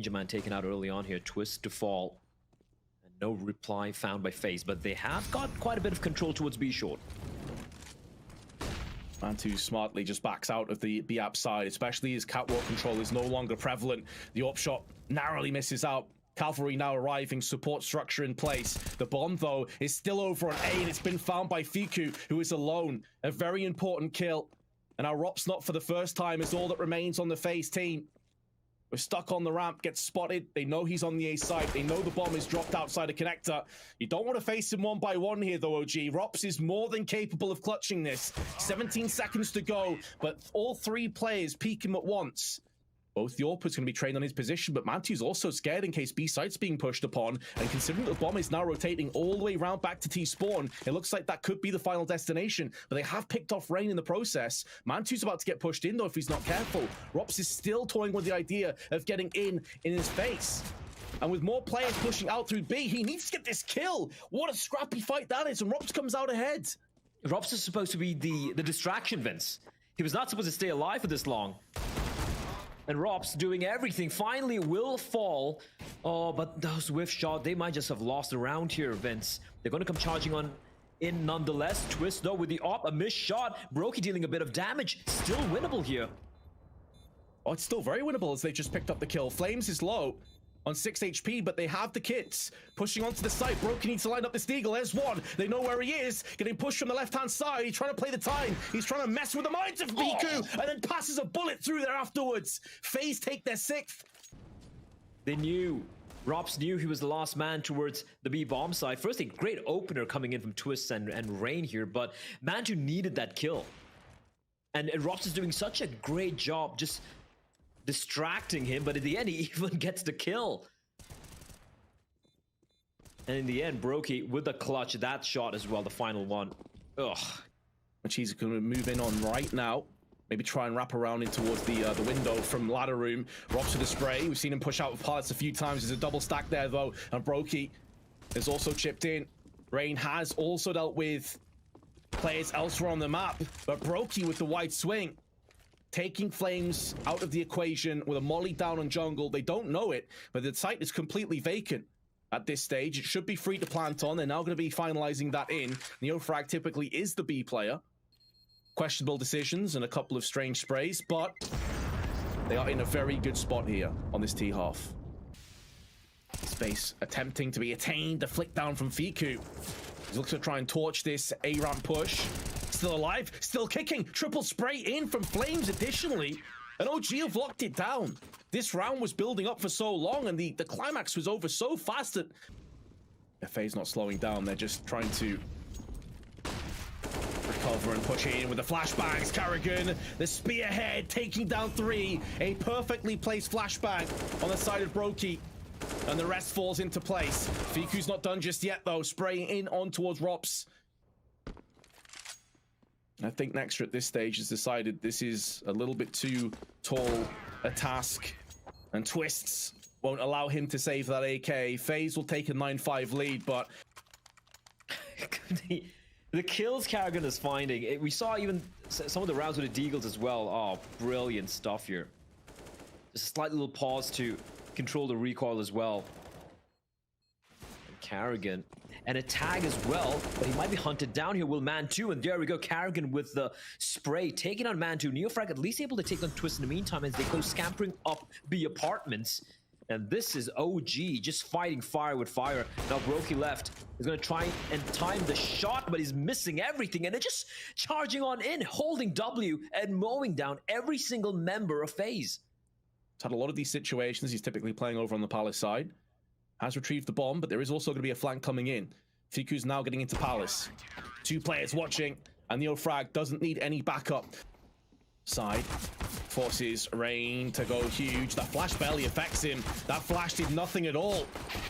Danger Man taken out early on here. Twist to fall. And no reply found by FaZe, but they have got quite a bit of control towards B short. Mantu smartly just backs out of the B-app side, especially as catwalk control is no longer prevalent. The up shot narrowly misses out. Cavalry now arriving, support structure in place. The bomb, though, is still over on A, and it's been found by Fiku, who is alone. A very important kill. And our Rop's not for the first time is all that remains on the FaZe team. We're stuck on the ramp, gets spotted. They know he's on the A side. They know the bomb is dropped outside a connector. You don't want to face him one by one here, though, OG. Rops is more than capable of clutching this. 17 seconds to go, but all three players peek him at once. Both the AWP's going to be trained on his position, but Mantu's also scared in case B site's being pushed upon. And considering the bomb is now rotating all the way around back to T-spawn, it looks like that could be the final destination. But they have picked off Rain in the process. Mantu's about to get pushed in, though, if he's not careful. Rops is still toying with the idea of getting in his face. And with more players pushing out through B, he needs to get this kill. What a scrappy fight that is, and Rops comes out ahead. Rops is supposed to be the distraction, Vince. He was not supposed to stay alive for this long. And Rops doing everything, finally will fall. Oh, but those whiff shot, they might just have lost the round here, Vince. They're going to come charging on in nonetheless. Twist, though, with the op, a missed shot. Brokey dealing a bit of damage. Still winnable here. Oh, it's still very winnable as they just picked up the kill. Flames is low on 6 HP, but they have the kits. Pushing onto the site. Brokey needs to line up this Deagle. There's one. They know where he is. Getting pushed from the left-hand side. He's trying to play the time. He's trying to mess with the minds of Biku, and then passes a bullet through there afterwards. FaZe take their 6th. They knew. Rops knew he was the last man towards the B bomb side. First, a great opener coming in from Twist and Rain here, but Mantu needed that kill. And Rops is doing such a great job just distracting him, but in the end, he even gets the kill. And in the end, Brokey with the clutch, that shot as well, the final one. Ugh. Which he's going to move in on right now. Maybe try and wrap around in towards the window from ladder room. Rops with the spray. We've seen him push out with pallets a few times. There's a double stack there, though. And Brokey is also chipped in. Rain has also dealt with players elsewhere on the map. But Brokey with the wide swing, taking Flames out of the equation with a molly down on jungle. They don't know it, but the site is completely vacant at this stage. It should be free to plant on. They're now going to be finalizing that in. Neofrag typically is the B player. Questionable decisions and a couple of strange sprays, but they are in a very good spot here on this T half. Space attempting to be attained. The flick down from Fiku. He's looking to try and torch this A-ramp push. Still alive, still kicking. Triple spray in from Flames additionally. And OG have locked it down. This round was building up for so long, and the climax was over so fast that FaZe not slowing down. They're just trying to recover and push in with the flashbangs. Carrigan, the spearhead, taking down 3. A perfectly placed flashbang on the side of Brokey. And the rest falls into place. Fiku's not done just yet, though. Spraying in on towards Rops. I think Nextra at this stage has decided this is a little bit too tall a task, and Twists won't allow him to save that AK. FaZe will take a 9-5 lead, but the kills Carrigan is finding, we saw even some of the rounds with the Deagles as well. Oh, brilliant stuff here. Just a slight little pause to control the recoil as well. And Carrigan, and a tag as well, but he might be hunted down here. Will Man2, and there we go. Carrigan with the spray, taking on Man2. Neofrag at least able to take on Twist in the meantime as they go scampering up B apartments. And this is OG just fighting fire with fire. Now Brokey left. He's going to try and time the shot, but he's missing everything. And they're just charging on in, holding W and mowing down every single member of FaZe. He's had a lot of these situations. He's typically playing over on the Palace side. Has retrieved the bomb, but there is also going to be a flank coming in. Fiku's now getting into Palace. 2 players watching, and Neofrag doesn't need any backup. Side forces Rain to go huge. That flash barely affects him. That flash did nothing at all.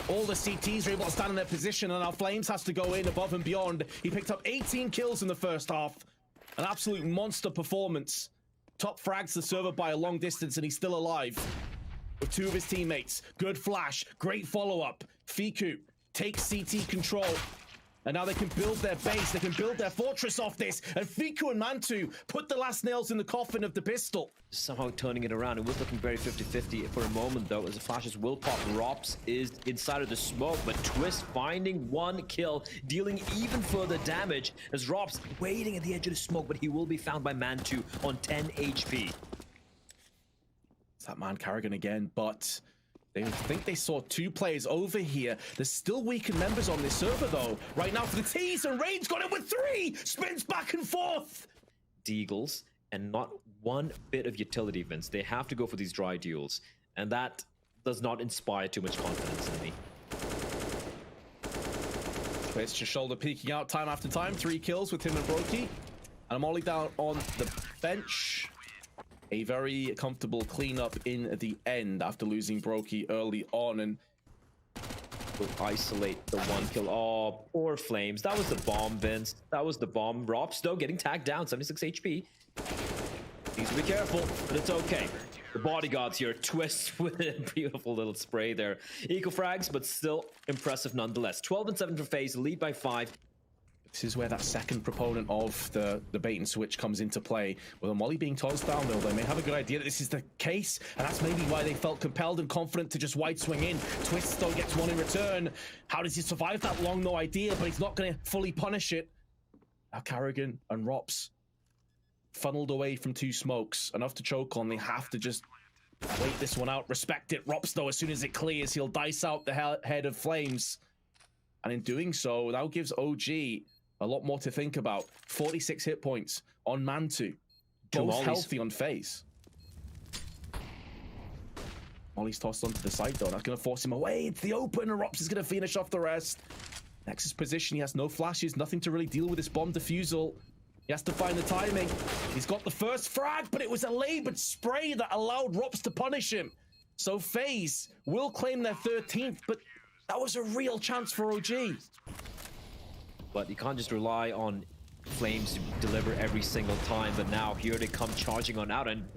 All the CTs are able to stand in their position, and now Flames has to go in above and beyond. He picked up 18 kills in the first half. An absolute monster performance. Top frags the server by a long distance, and he's still alive. With 2 of his teammates. Good flash. Great follow-up. Fiku takes CT control. And now they can build their base, they can build their fortress off this. And Fiku and Mantu put the last nails in the coffin of the pistol. Somehow turning it around. It was looking very 50-50 for a moment, though, as the flashes will pop. Rops is inside of the smoke, but Twist finding one kill, dealing even further damage as Rops waiting at the edge of the smoke, but he will be found by Mantu on 10 HP. It's that man Carrigan again, but they think they saw two players over here. There's still weakened members on this server, though. Right now for the T's, and Rain's got it with 3! Spins back and forth! Deagles, and not one bit of utility, Vince. They have to go for these dry duels, and that does not inspire too much confidence in me. Twist just shoulder peeking out time after time. 3 kills with him and Brokey. And I'm only down on the bench. A very comfortable cleanup in the end after losing Brokey early on, and will isolate the 1 kill. Oh, poor Flames. That was the bomb, Vince. That was the bomb. Rops, though, getting tagged down. 76 HP. Needs to be careful, but it's okay. The bodyguards here. Twist with a beautiful little spray there. Eco frags, but still impressive nonetheless. 12 and 7 for FaZe, lead by 5. This is where that second proponent of the bait and switch comes into play. With a molly being tossed down, though, they may have a good idea that this is the case, and that's maybe why they felt compelled and confident to just wide swing in. Twist, though, gets one in return. How does he survive that long? No idea, but he's not going to fully punish it. Now Carrigan and Rops funneled away from 2 smokes. Enough to choke on. They have to just wait this one out, respect it. Rops, though, as soon as it clears, he'll dice out the head of Flames. And in doing so, that gives OG a lot more to think about. 46 hit points on Mantu. Both healthy on FaZe. Molly's tossed onto the side, though. That's going to force him away into the open, and Rops is going to finish off the rest. Nexus position, he has no flashes, nothing to really deal with this bomb defusal. He has to find the timing. He's got the first frag, but it was a labored spray that allowed Rops to punish him. So FaZe will claim their 13th, but that was a real chance for OG. But you can't just rely on Flames to deliver every single time. But now here they come charging on out, and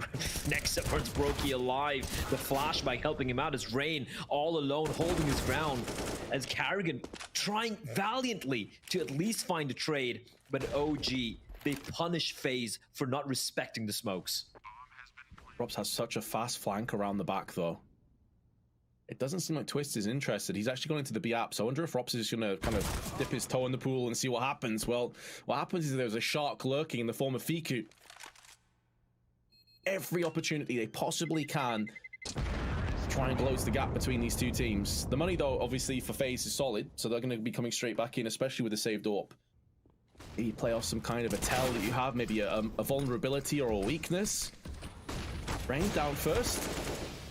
next up burns Brokey alive. The flashback helping him out as Rain all alone holding his ground, as Carrigan trying valiantly to at least find a trade. But OG, they punish FaZe for not respecting the smokes. Rops has such a fast flank around the back, though. It doesn't seem like Twist is interested. He's actually going into the B app, so I wonder if Rops is just going to kind of dip his toe in the pool and see what happens. Well, what happens is there's a shark lurking in the form of Fiku. Every opportunity they possibly can to try and close the gap between these two teams. The money, though, obviously for FaZe is solid, so they're going to be coming straight back in, especially with the saved AWP. Maybe play off some kind of a tell that you have, maybe a vulnerability or a weakness. Rain down first.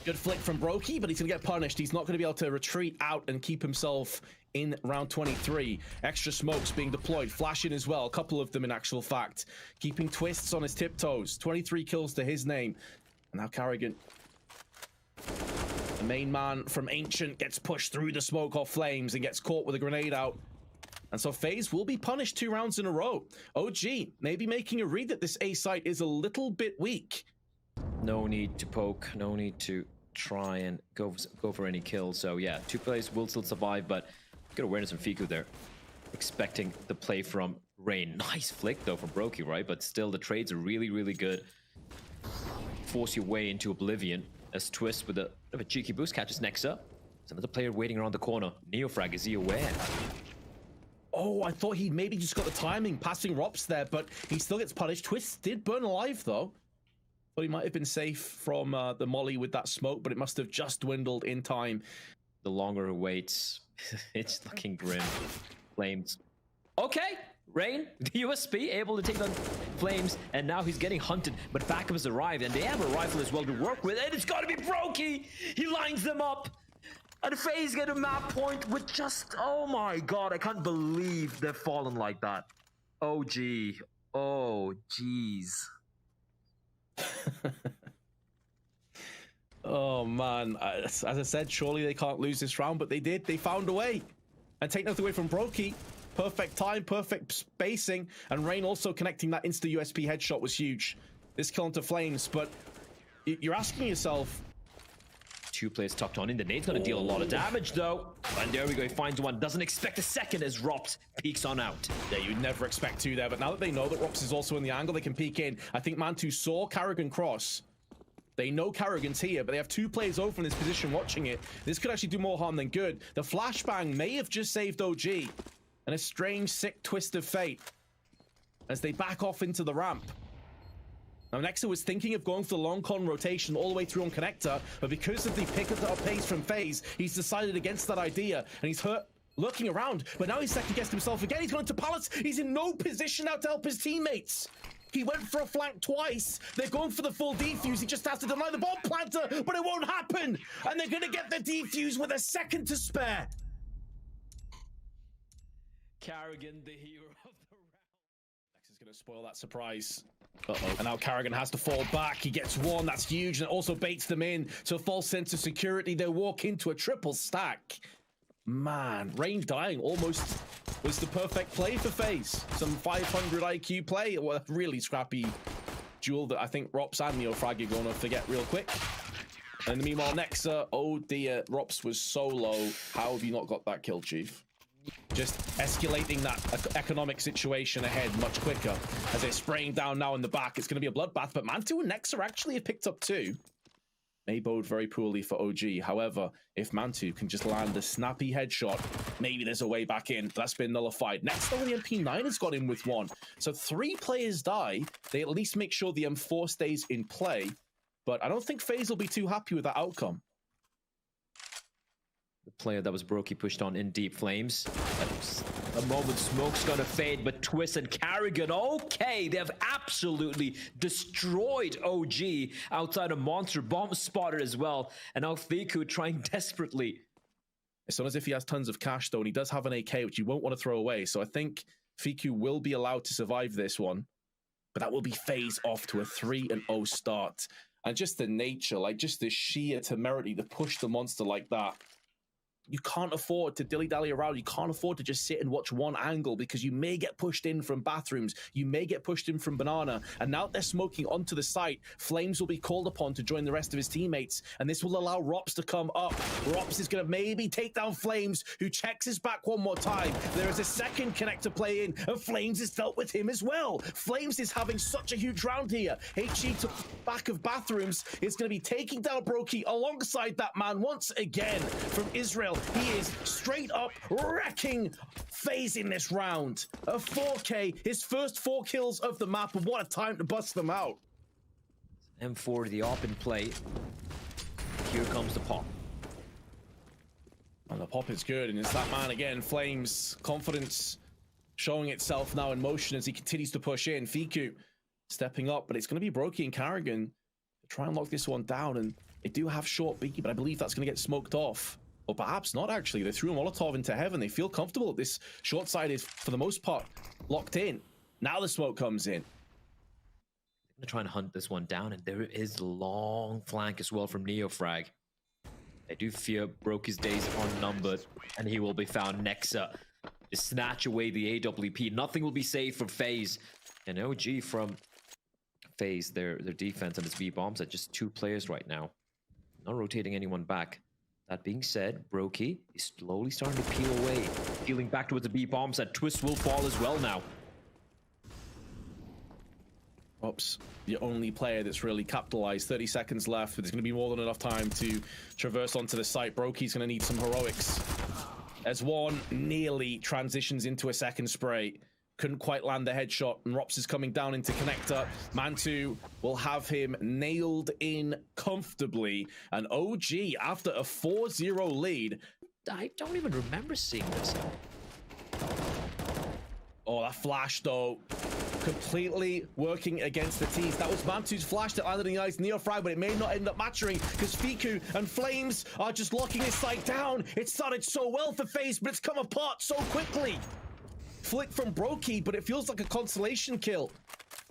Good flick from Brokey, but he's going to get punished. He's not going to be able to retreat out and keep himself in round 23. Extra smokes being deployed, flashing as well. A couple of them in actual fact. Keeping Twists on his tiptoes. 23 kills to his name. And now Carrigan, the main man from Ancient, gets pushed through the smoke off Flames and gets caught with a grenade out. And so FaZe will be punished 2 rounds in a row. OG maybe making a read that this A site is a little bit weak. No need to poke, no need to try and go for any kills. So yeah, 2 players will still survive, but good awareness from Fiku there. Expecting the play from Rain. Nice flick though from Brokey, right? But still the trades are really, really good. Force your way into oblivion as Twist with a bit of a cheeky boost catches next up. There's another player waiting around the corner. Neofrag, is he aware? Oh, I thought he maybe just got the timing, passing Rops there, but he still gets punished. Twist did burn alive though. Thought he might have been safe from the molly with that smoke, but it must have just dwindled in time. The longer it waits, it's looking grim. Flames. Okay, Rain, the USP, able to take on Flames, and now he's getting hunted, but backup has arrived, and they have a rifle as well to work with, and it's got to be Brokey! He lines them up! And FaZe get a map point with just, oh my god, I can't believe they've fallen like that. Oh, gee. Oh, jeez. Oh man, as I said, surely they can't lose this round, but they did. They found a way. And take nothing away from Brokey. Perfect time, perfect spacing, and Rain also connecting that insta USP headshot was huge. This kill into Flames, but you're asking yourself, Two players tucked on in. The nade's gonna deal a lot of damage though. And there we go, he finds one. Doesn't expect a second as Rops peeks on out. Yeah, you'd never expect two there, but now that they know that Rops is also in the angle, they can peek in. I think Mantu saw Carrigan cross. They know Carrigan's here, but they have two players over in this position watching it. This could actually do more harm than good. The flashbang may have just saved OG. And a strange, sick twist of fate as they back off into the ramp. Now, Nexa was thinking of going for the long con rotation all the way through on connector, but because of the pick up pace from FaZe, he's decided against that idea, and he's looking around, but now he's second-guessed himself again. He's going to pallets. He's in no position now to help his teammates. He went for a flank twice. They're going for the full defuse. He just has to deny the bomb planter, but it won't happen. And they're going to get the defuse with a second to spare. Carrigan, the hero of the round. Nex is going to spoil that surprise. And now Carrigan has to fall back. He gets one. That's huge. And it also baits them in to a false sense of security. They walk into a triple stack. Man, Rain dying almost was the perfect play for FaZe. Some 500 IQ play. Well, a really scrappy duel that I think Rops and NeoFrag are going to forget real quick. And meanwhile, Nexa, oh dear, Rops was so low. How have you not got that kill, Chief? Just escalating that economic situation ahead much quicker as they're spraying down now in the back. It's going to be a bloodbath, but Mantu and Nexa actually have picked up two. May bode very poorly for OG. However, if Mantu can just land a snappy headshot, maybe there's a way back in. That's been nullified. Next, though, the MP9 has got in with one. So 3 players die. They at least make sure the M4 stays in play. But I don't think FaZe will be too happy with that outcome. The player that was broke, he pushed on in deep flames. A moment, smoke's gonna fade, but Twist and Carrigan, okay, they have absolutely destroyed OG outside a monster bomb spotter as well. And now Fiku trying desperately. It's not as if he has tons of cash, though, and he does have an AK, which you won't want to throw away. So I think Fiku will be allowed to survive this one. But that will be FaZe off to a 3-0 start. And just the nature, like just the sheer temerity to push the monster like that. You can't afford to dilly-dally around. You can't afford to just sit and watch one angle because you may get pushed in from bathrooms. You may get pushed in from banana. And now they're smoking onto the site. Flames will be called upon to join the rest of his teammates. And this will allow Rops to come up. Rops is going to maybe take down Flames, who checks his back one more time. There is a second connector play in, and Flames is dealt with him as well. Flames is having such a huge round here. HE to back of bathrooms is going to be taking down Brokey alongside that man once again from Israel. He is straight up wrecking FaZe in this round. A 4K, his first 4 kills of the map, and what a time to bust them out. M4 the op in play. Here comes the pop. And the pop is good, and it's that man again. Flames, confidence showing itself now in motion as he continues to push in. Fiku stepping up, but it's going to be Brokey and Carrigan to try and lock this one down, and they do have short B, but I believe that's going to get smoked off. Or perhaps not, actually. They threw a Molotov into heaven. They feel comfortable. This short side is, for the most part, locked in. Now the smoke comes in. I'm gonna try and hunt this one down, and there is long flank as well from NeoFrag. I do fear Brokey's days are numbered, and he will be found. Nexa to snatch away the AWP. Nothing will be saved from FaZe. And OG from FaZe, their defense and its V bombs at just 2 players right now. Not rotating anyone back. That being said, Brokey is slowly starting to peel away. Peeling back towards the B bombs. That Twist will fall as well now. Oops, the only player that's really capitalized. 30 seconds left, but there's going to be more than enough time to traverse onto the site. Brokey's going to need some heroics. As one nearly transitions into a second spray. Couldn't quite land the headshot, and Rops is coming down into connector. Mantu will have him nailed in comfortably. And OG, after a 4-0 lead. I don't even remember seeing this. Oh, that flash, though. Completely working against the tease. That was Mantu's flash that landed in the eyes of NeoFrag, but it may not end up matching because Fiku and Flames are just locking his site down. It started so well for FaZe, but it's come apart so quickly. Flick from Brokey, but it feels like a consolation kill.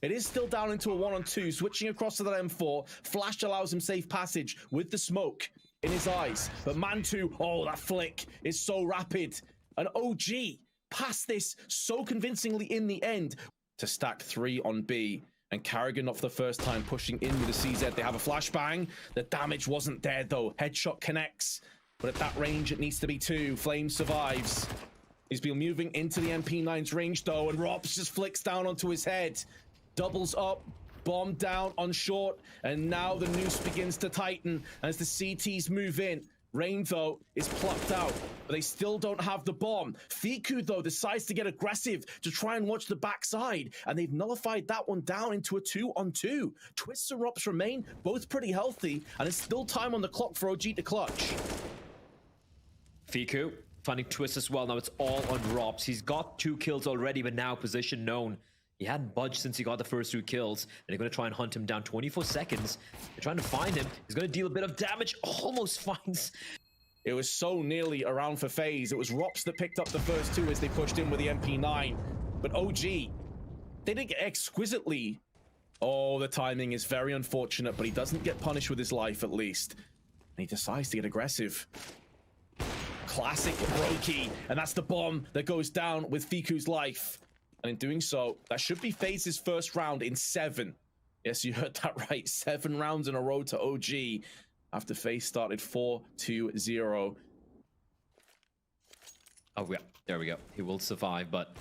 It is still down into a 1-on-2, switching across to that M4. Flash allows him safe passage with the smoke in his eyes. But Mantu, oh, that flick is so rapid. And OG passed this so convincingly in the end to stack 3 on B. And Carrigan, not for the first time, pushing in with the CZ. They have a flashbang. The damage wasn't there, though. Headshot connects. But at that range, it needs to be 2. Flame survives. He's been moving into the MP9's range, though, and Robs just flicks down onto his head. Doubles up. Bomb down on short. And now the noose begins to tighten as the CTs move in. Rain, though, is plucked out, but they still don't have the bomb. Fiku, though, decides to get aggressive to try and watch the backside, and they've nullified that one down into a 2-on-2. Twists and Rops remain both pretty healthy, and it's still time on the clock for OG to clutch. Fiku finding Twist as well. Now it's all on Rops. He's got 2 kills already, but now position known. He hadn't budged since he got the first 2 kills, and they're going to try and hunt him down. 24 seconds. They're trying to find him. He's going to deal a bit of damage. Almost finds. It was so nearly around for FaZe. It was Rops that picked up the first 2 as they pushed in with the MP9. But OG, they did it exquisitely. Oh, the timing is very unfortunate, but he doesn't get punished with his life, at least. And he decides to get aggressive. Classic Brokey. And that's the bomb that goes down with Fiku's life. And in doing so, that should be FaZe's first round in 7. Yes, you heard that right. 7 rounds in a row to OG after FaZe started 4-2-0. Oh, yeah. There we go. He will survive, but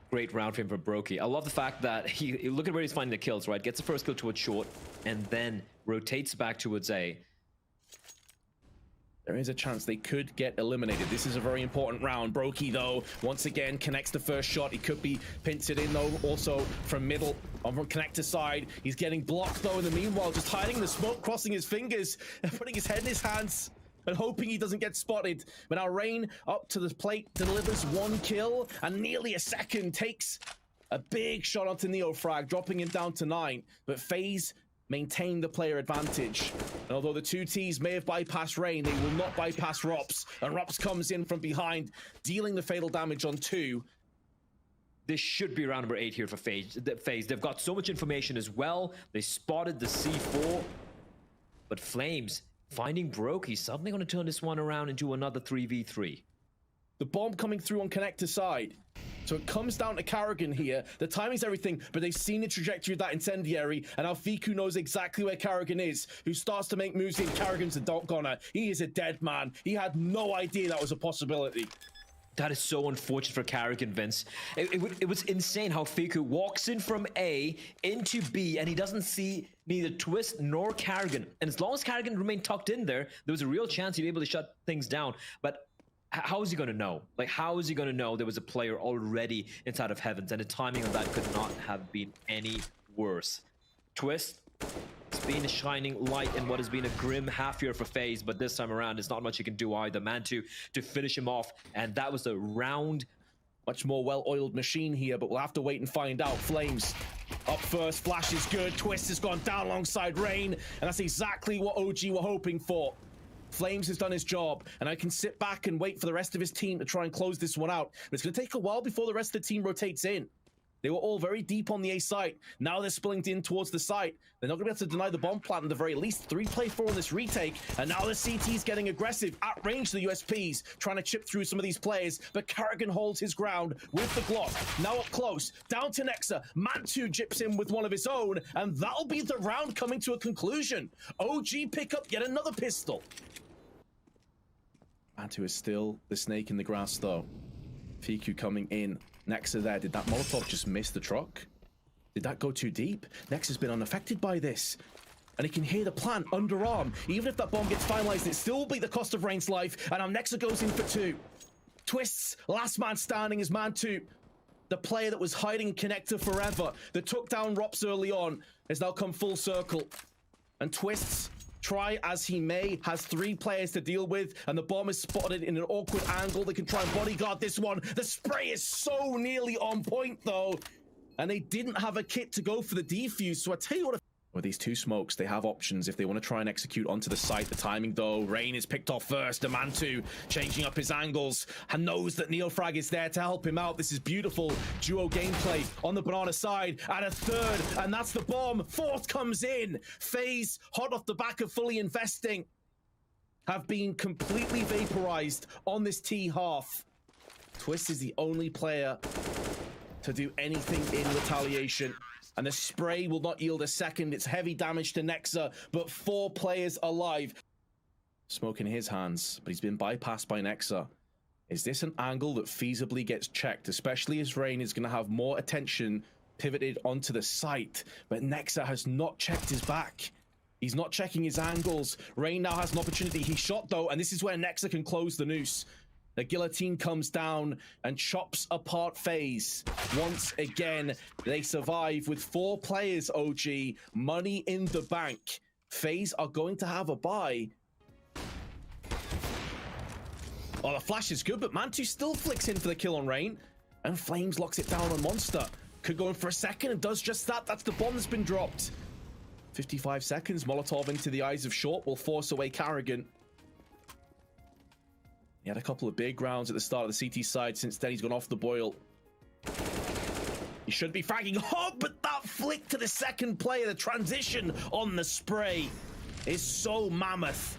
great round for him for Brokey. I love the fact that he look at where he's finding the kills, right? Gets the first kill towards short and then rotates back towards A. There is a chance they could get eliminated. This is a very important round. Brokey, though, once again connects the first shot. He could be pincered in, though, also from middle on from connector side. He's getting blocked, though, in the meanwhile, just hiding in the smoke, crossing his fingers and putting his head in his hands and hoping he doesn't get spotted. But now Rain up to the plate, delivers 1 kill and nearly a second, takes a big shot onto Neofrag, dropping him down to 9. But FaZe maintain the player advantage. And although the 2 Ts may have bypassed Rain, they will not bypass Rops. And Rops comes in from behind, dealing the fatal damage on 2. This should be round number 8 here for FaZe. They've got so much information as well. They spotted the C4. But Flames finding Brokey, suddenly going to turn this one around into another 3v3. The bomb coming through on connector side. So it comes down to Carrigan here. The timing's everything, but they've seen the trajectory of that incendiary, and now Fiku knows exactly where Carrigan is, who starts to make moves in. Carrigan's a dot gunner. He is a dead man. He had no idea that was a possibility. That is so unfortunate for Carrigan, Vince. It was insane how Fiku walks in from A into B, and he doesn't see neither Twist nor Carrigan. And as long as Carrigan remained tucked in there, there was a real chance he'd be able to shut things down. But how is he going to know? Like, how is he going to know there was a player already inside of Heavens? And the timing of that could not have been any worse. Twist, it's been a shining light in what has been a grim half year for FaZe, but this time around, there's not much you can do either. Man to finish him off, and that was the round. Much more well-oiled machine here, but we'll have to wait and find out. Flames up first, flash is good. Twist has gone down alongside Rain, and that's exactly what OG were hoping for. Flames has done his job, and I can sit back and wait for the rest of his team to try and close this one out. But it's going to take a while before the rest of the team rotates in. They were all very deep on the A site. Now they're spilling in towards the site. They're not going to be able to deny the bomb plant at the very least. 3-play-4 on this retake, and now the CT's getting aggressive at range to the USPs, trying to chip through some of these players, but Carrigan holds his ground with the Glock. Now up close, down to Nexa. Mantu jips in with one of his own, and that'll be the round coming to a conclusion. OG pick up yet another pistol. Mantu is still the snake in the grass, though. Fiku coming in. Nexa there. Did that Molotov just miss the truck? Did that go too deep? Nexa's been unaffected by this. And he can hear the plant underarm. Even if that bomb gets finalized, it still will be the cost of Rain's life. And now Nexa goes in for 2. Twists, last man standing is Mantu. The player that was hiding in connector forever, that took down Rops early on, has now come full circle. And Twists, try as he may, has 3 players to deal with, and the bomb is spotted in an awkward angle. They can try and bodyguard this one. The spray is so nearly on point, though, and they didn't have a kit to go for the defuse. So I tell you what, with these 2 smokes, they have options if they want to try and execute onto the site. The timing, though, Rain is picked off first. Mantu changing up his angles and knows that Neofrag is there to help him out. This is beautiful duo gameplay on the banana side. And a 3rd, and that's the bomb. 4th comes in. FaZe, hot off the back of fully investing, have been completely vaporized on this T half. Twist is the only player to do anything in retaliation. And the spray will not yield a second. It's heavy damage to Nexa, but 4 players alive. Smoke in his hands, but he's been bypassed by Nexa. Is this an angle that feasibly gets checked, especially as Rain is going to have more attention pivoted onto the site, but Nexa has not checked his back. He's not checking his angles. Rain now has an opportunity. He shot though, and this is where Nexa can close the noose. The guillotine comes down and chops apart FaZe. Once again, they survive with 4 players, OG. Money in the bank. FaZe are going to have a bye. Oh, the flash is good, but Mantu still flicks in for the kill on Rain. And Flames locks it down on Monster. Could go in for a second and does just that. That's the bomb that's been dropped. 55 seconds. Molotov into the eyes of Short will force away Carrigan. He had a couple of big rounds at the start of the CT side. Since then, he's gone off the boil. He should be fragging. Oh, but that flick to the second player, the transition on the spray is so mammoth.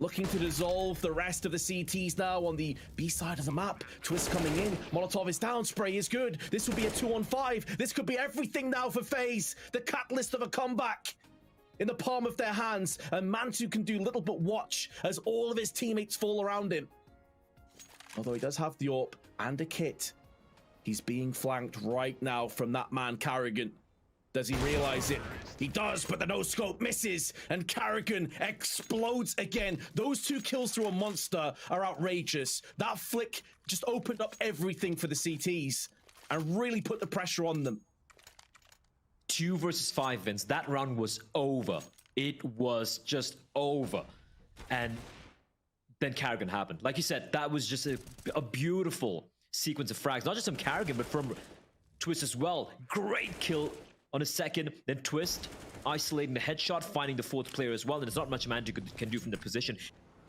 Looking to dissolve the rest of the CTs now on the B side of the map. Twist coming in. Molotov is down. Spray is good. This will be a 2-on-5. This could be everything now for FaZe. The catalyst of a comeback in the palm of their hands, and Mantu can do little but watch as all of his teammates fall around him. Although he does have the AWP and a kit, he's being flanked right now from that man Carrigan. Does he realize it? He does, but the no-scope misses, and Carrigan explodes again. Those 2 kills through a monster are outrageous. That flick just opened up everything for the CTs and really put the pressure on them. 2 versus 5, Vince. That round was over. It was just over. And then Carrigan happened. Like you said, that was just a beautiful sequence of frags. Not just from Carrigan, but from Twist as well. Great kill on a second. Then Twist isolating the headshot, finding the 4th player as well. And there's not much Mantu can do from the position.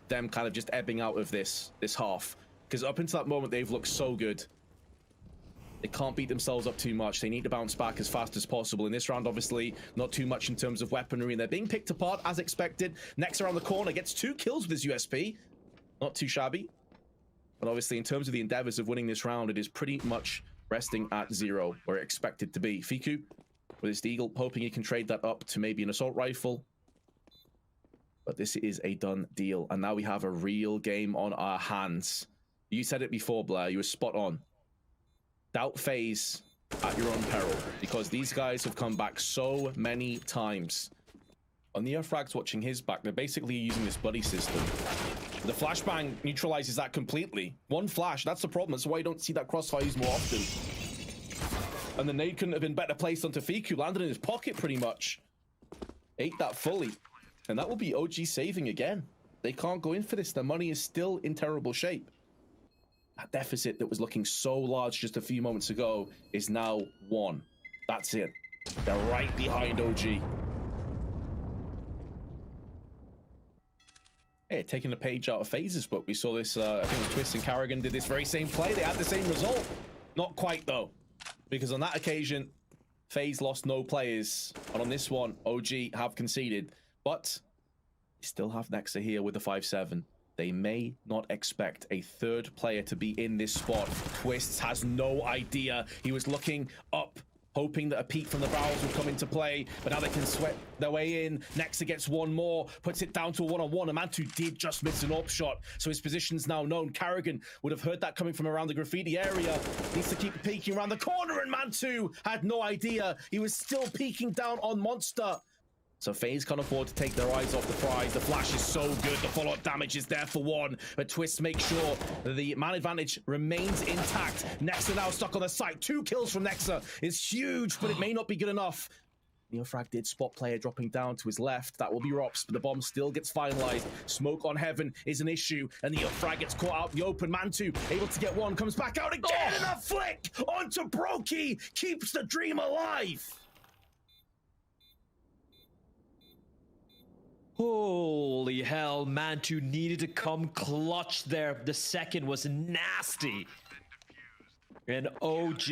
Them kind of just ebbing out of this half. Because up until that moment, they've looked so good. They can't beat themselves up too much. They need to bounce back as fast as possible. In this round, obviously, not too much in terms of weaponry, and they're being picked apart as expected. Next around the corner, gets 2 kills with his USP. Not too shabby. But obviously, in terms of the endeavors of winning this round, it is pretty much resting at 0, where it expected to be. Fiku, with his Deagle, hoping he can trade that up to maybe an assault rifle. But this is a done deal, and now we have a real game on our hands. You said it before, Blair. You were spot on. Doubt FaZe at your own peril, because these guys have come back so many times. On the Frag's watching his back, they're basically using this buddy system. The flashbang neutralizes that completely. 1 flash, that's the problem. That's why you don't see that crossfire used more often. And the nade couldn't have been better placed onto Fiku, landed in his pocket pretty much. Ate that fully. And that will be OG saving again. They can't go in for this. Their money is still in terrible shape. That deficit that was looking so large just a few moments ago is now 1. That's it. They're right behind OG. Hey, taking a page out of FaZe's book. We saw this, I think it was Twist and Carrigan did this very same play. They had the same result. Not quite, though. Because on that occasion, FaZe lost no players. And on this one, OG have conceded. But they still have Nexa here with the 5-7. They may not expect a 3rd player to be in this spot. Twists has no idea. He was looking up, hoping that a peek from the barrels would come into play, but now they can sweat their way in. Nexa gets 1 more, puts it down to a 1-on-1. Mantu did just miss an AWP shot, so his position's now known. Carrigan would have heard that coming from around the graffiti area. Needs to keep peeking around the corner, and Mantu had no idea. He was still peeking down on Monster. So FaZe can't afford to take their eyes off the prize. The flash is so good. The follow-up damage is there for 1. But Twist makes sure that the man advantage remains intact. Nexa now stuck on the site. 2 kills from Nexa is huge, but it may not be good enough. Neofrag did spot player dropping down to his left. That will be Rops, but the bomb still gets finalized. Smoke on Heaven is an issue, and Neofrag gets caught out in the open. Mantu able to get 1, comes back out again, and a flick onto Brokey keeps the dream alive. Holy hell, Mantu needed to come clutch there. The second was nasty. And OG,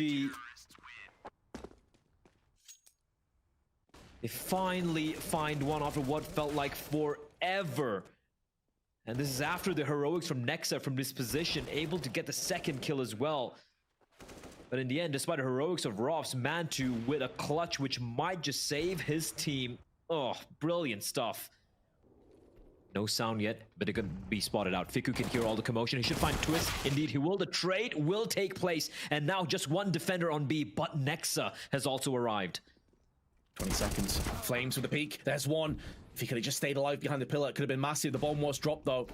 they finally find one after what felt like forever. And this is after the heroics from Nexa from this position, able to get the second kill as well. But in the end, despite the heroics of Rops, Mantu with a clutch which might just save his team. Oh, brilliant stuff. No sound yet, but they're going to be spotted out. Fiku can hear all the commotion. He should find Twist. Indeed, he will. The trade will take place. And now just one defender on B, but Nexa has also arrived. 20 seconds. Flames with the peak. There's one. If he could have just stayed alive behind the pillar, it could have been massive. The bomb was dropped, though.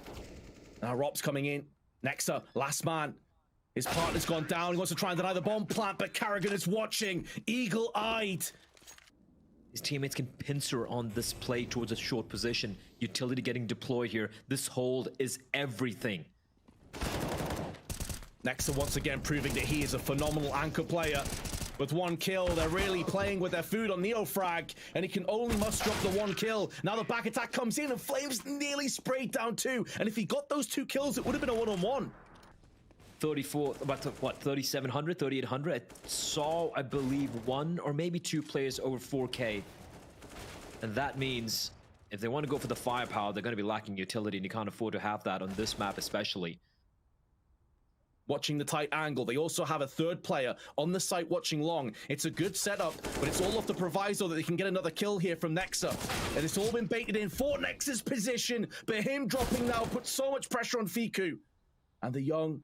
Now Rob's coming in. Nexa, last man. His partner's gone down. He wants to try and deny the bomb plant, but Karrigan is watching, eagle-eyed. His teammates can pincer on this play towards a short position. Utility getting deployed here. This hold is everything. Nexa once again proving that he is a phenomenal anchor player. With one kill, they're really playing with their food on Neofrag, and he can only muster up the one kill. Now the back attack comes in, and Flames nearly sprayed down too. And if he got those 2 kills, it would have been a one-on-one. 34, about what, 3,700, 3,800? I saw, I believe, 1 or maybe 2 players over 4K. And that means if they want to go for the firepower, they're going to be lacking utility, and you can't afford to have that on this map especially. Watching the tight angle, they also have a 3rd player on the site watching long. It's a good setup, but it's all off the proviso that they can get another kill here from Nexa. And it's all been baited in for Nexa's position, but him dropping now puts so much pressure on Fiku. And the young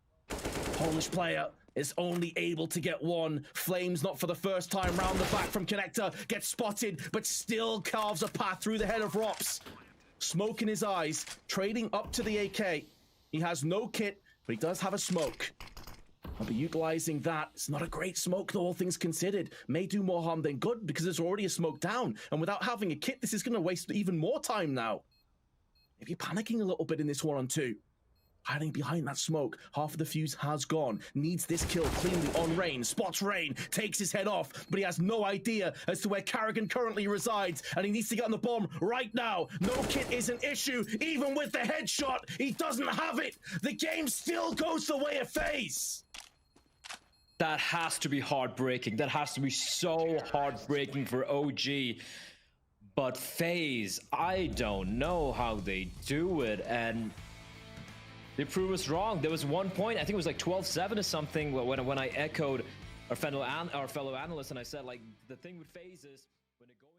Polish player is only able to get one. Flames, not for the first time, round the back from Connector, gets spotted, but still carves a path through the head of Rops. Smoke in his eyes, trading up to the AK. He has no kit, but he does have a smoke. I'll be utilizing that. It's not a great smoke, though, all things considered. May do more harm than good, because there's already a smoke down. And without having a kit, this is going to waste even more time now. Maybe panicking a little bit in this 1-on-2. Hiding behind that smoke, half of the fuse has gone. Needs this kill cleanly on Rain. Spots Rain, takes his head off, but he has no idea as to where Karrigan currently resides, and he needs to get on the bomb right now. No kit is an issue, even with the headshot. He doesn't have it. The game still goes the way of FaZe. That has to be heartbreaking. That has to be so heartbreaking for OG. But FaZe, I don't know how they do it, and they prove us wrong. There was one point, I think it was like 12-7 or something, when I echoed our fellow analyst, and I said, like, the thing with FaZe is when they're going